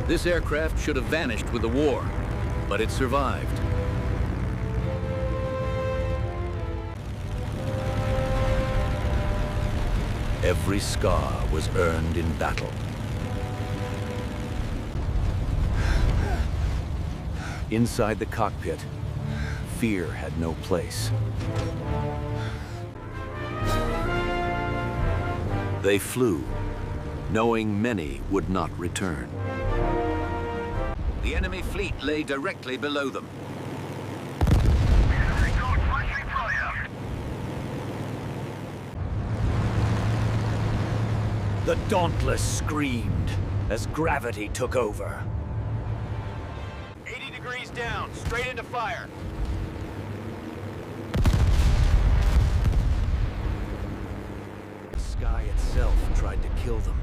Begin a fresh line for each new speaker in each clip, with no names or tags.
This aircraft should have vanished with the war, but it survived. Every scar was earned in battle. Inside the cockpit, fear had no place. They flew, knowing many would not return. The enemy fleet lay directly below them. The Dauntless screamed as gravity took over.
80 degrees down, straight into fire.
The sky itself tried to kill them.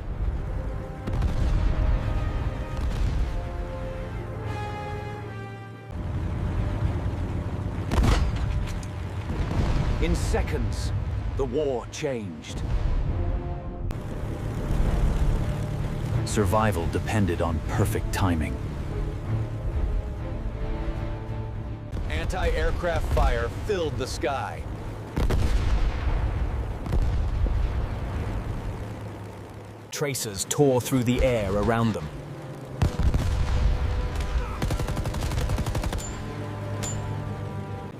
In seconds, the war changed. Survival depended on perfect timing.
Anti-aircraft fire filled the sky. Tracers tore through the air around them.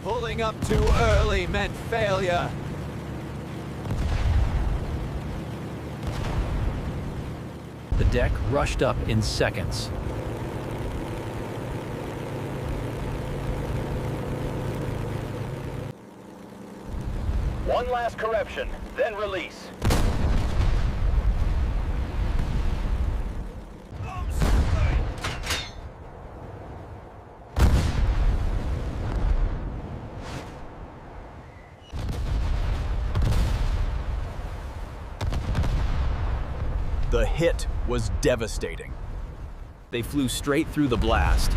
Pulling up too early meant failure.
The deck rushed up in seconds.
One last correction, then release. The hit was devastating. They flew straight through the blast.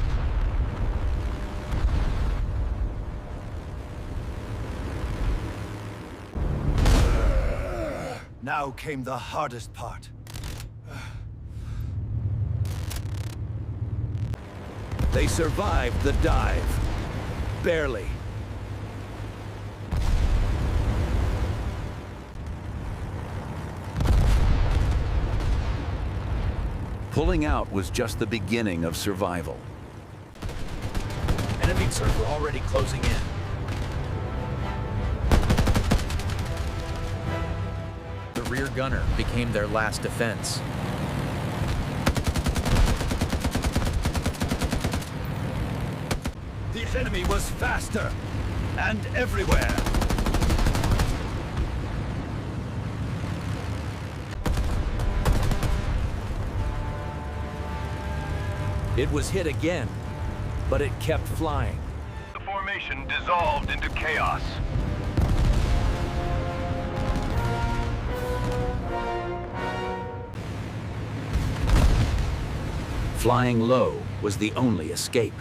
Now came the hardest part. They survived the dive. Barely. Pulling out was just the beginning of survival.
Enemy circle already closing in. The rear gunner became their last defense.
The enemy was faster and everywhere. It was hit again, but it kept flying.
The formation dissolved into chaos.
Flying low was the only escape.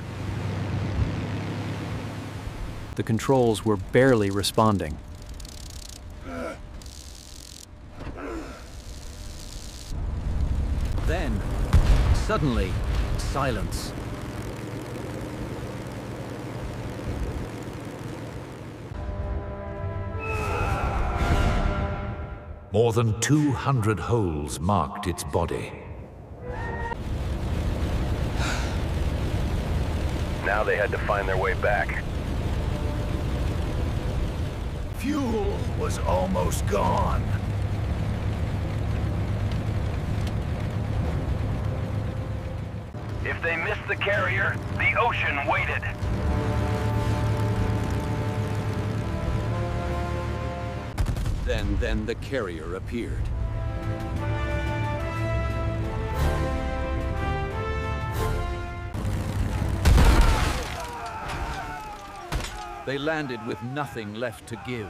The controls were barely responding.
Then, suddenly, silence.
More than 200 holes marked its body.
Now they had to find their way back.
Fuel was almost gone.
If they missed the carrier, the ocean waited.
Then the carrier appeared. They landed with nothing left to give.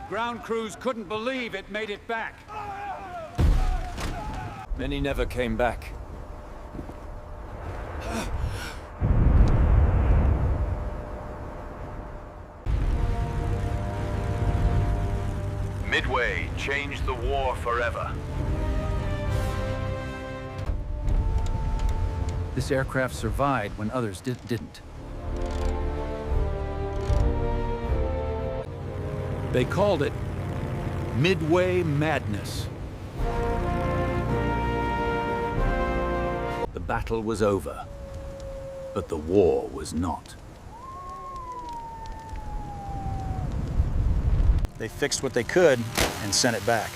Ground crews couldn't believe it made it back. Many never came back.
Midway changed the war forever.
This aircraft survived when others didn't. They called it Midway Madness.
The battle was over, but the war was not.
They fixed what they could and sent it back.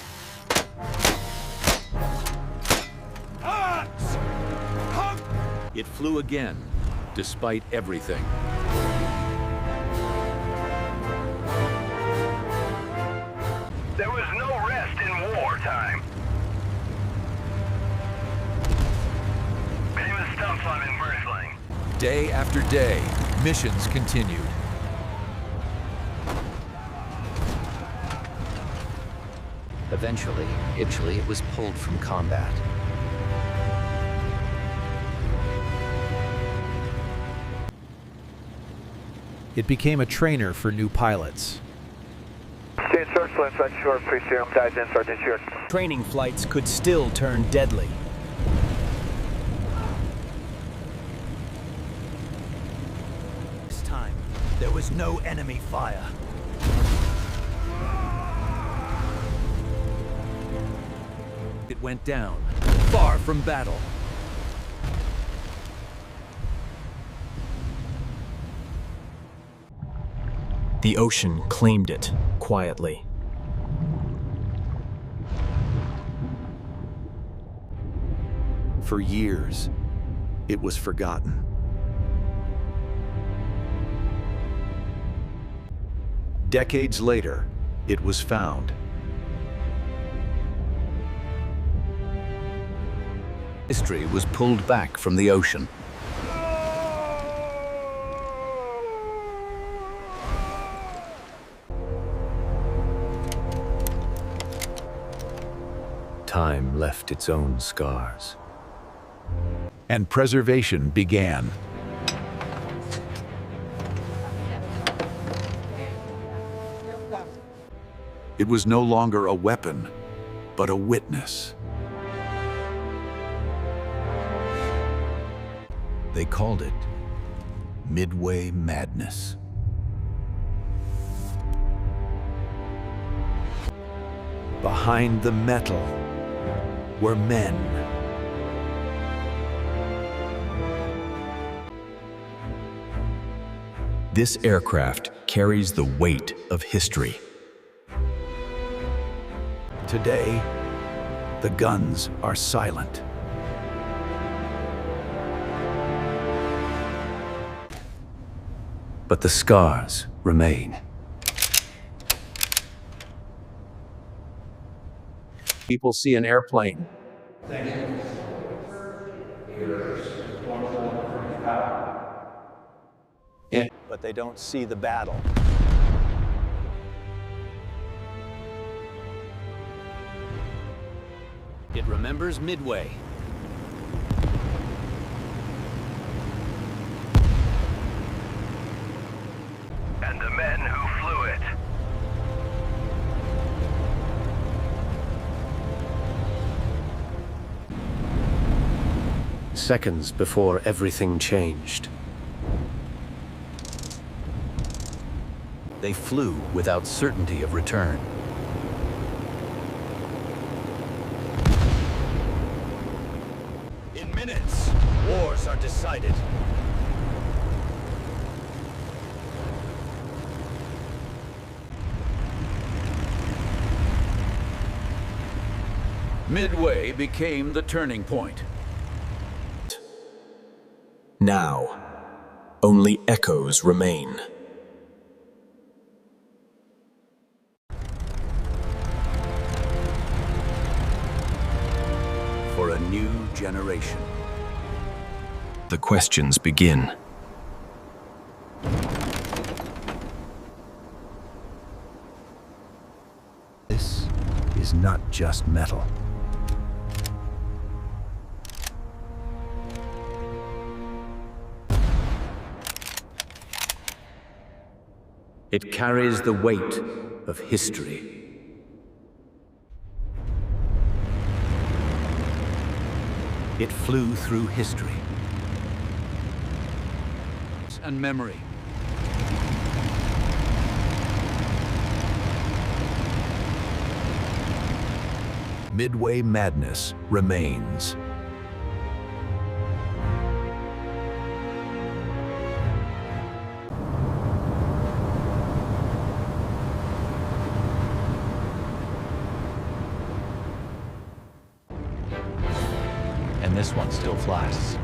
It flew again, despite everything.
There was no rest in wartime. Famous stuff on Inversling.
Day after day, missions continued. Eventually, it was pulled from combat.
It became a trainer for new pilots.
Training flights could still turn deadly.
This time, there was no enemy fire. It went down, far from battle.
The ocean claimed it quietly.
For years, it was forgotten. Decades later, it was found. History was pulled back from the ocean. Time left its own scars. And preservation began. It was no longer a weapon, but a witness. They called it Midway Madness. Behind the metal were men.
This aircraft carries the weight of history.
Today, the guns are silent. But the scars remain. People see an airplane.
But they don't see the battle.
It remembers Midway.
And the men who flew it.
Seconds before everything changed.
They flew without certainty of return.
In minutes, wars are decided. Midway became the turning point.
Now, only echoes remain.
For a new generation.
The questions begin.
This is not just metal.
It carries the weight of history.
It flew through history and memory.
Midway madness remains.
And this one still flies.